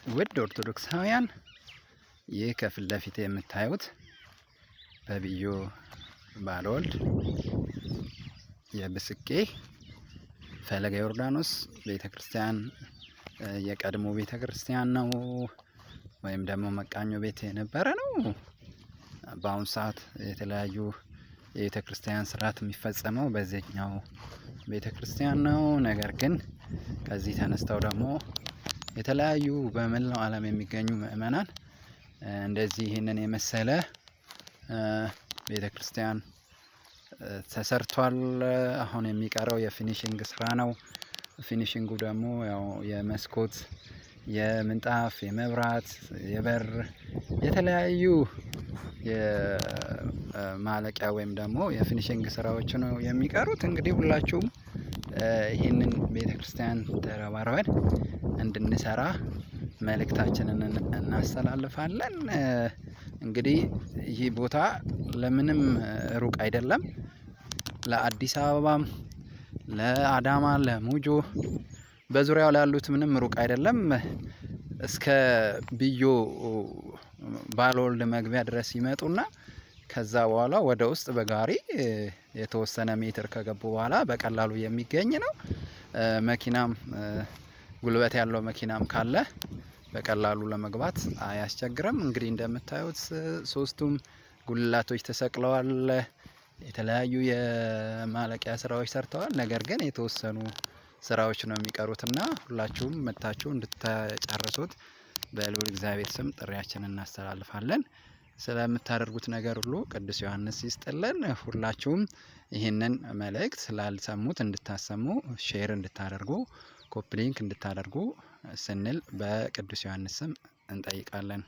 ውድ ኦርቶዶክሳውያን ይህ ከፊት ለፊት የምታዩት በብዮ ባለወልድ የብስቄ ፈለገ ዮርዳኖስ ቤተክርስቲያን የቀድሞ ቤተክርስቲያን ነው፣ ወይም ደግሞ መቃኞ ቤት የነበረ ነው። በአሁኑ ሰዓት የተለያዩ የቤተክርስቲያን ስርዓት የሚፈጸመው በዚህኛው ቤተክርስቲያን ነው። ነገር ግን ከዚህ ተነስተው ደግሞ የተለያዩ በመላው ዓለም የሚገኙ ምእመናን እንደዚህ ይህንን የመሰለ ቤተክርስቲያን ተሰርቷል። አሁን የሚቀረው የፊኒሺንግ ስራ ነው። ፊኒሺንጉ ደግሞ ያው የመስኮት፣ የምንጣፍ፣ የመብራት፣ የበር የተለያዩ የማለቂያ ወይም ደግሞ የፊኒሺንግ ስራዎች ነው የሚቀሩት። እንግዲህ ሁላችሁም ይህንን ቤተክርስቲያን ተረባርበን እንድንሰራ መልእክታችንን እናስተላልፋለን። እንግዲህ ይህ ቦታ ለምንም ሩቅ አይደለም። ለአዲስ አበባም፣ ለአዳማ፣ ለሙጆ በዙሪያው ላሉት ምንም ሩቅ አይደለም። እስከ ብዮ ባለወልድ መግቢያ ድረስ ይመጡና ከዛ በኋላ ወደ ውስጥ በጋሪ የተወሰነ ሜትር ከገቡ በኋላ በቀላሉ የሚገኝ ነው። መኪናም ጉልበት ያለው መኪናም ካለ በቀላሉ ለመግባት አያስቸግርም። እንግዲህ እንደምታዩት ሶስቱም ጉልላቶች ተሰቅለዋል። የተለያዩ የማለቂያ ስራዎች ሰርተዋል። ነገር ግን የተወሰኑ ስራዎች ነው የሚቀሩትና ሁላችሁም መታችሁ እንድትጨርሱት በልዑል እግዚአብሔር ስም ጥሪያችንን እናስተላልፋለን። ስለምታደርጉት ነገር ሁሉ ቅዱስ ዮሐንስ ይስጥልን። ሁላችሁም ይህንን መልእክት ላልሰሙት እንድታሰሙ፣ ሼር እንድታደርጉ፣ ኮፒ ሊንክ እንድታደርጉ ስንል በቅዱስ ዮሐንስ ስም እንጠይቃለን።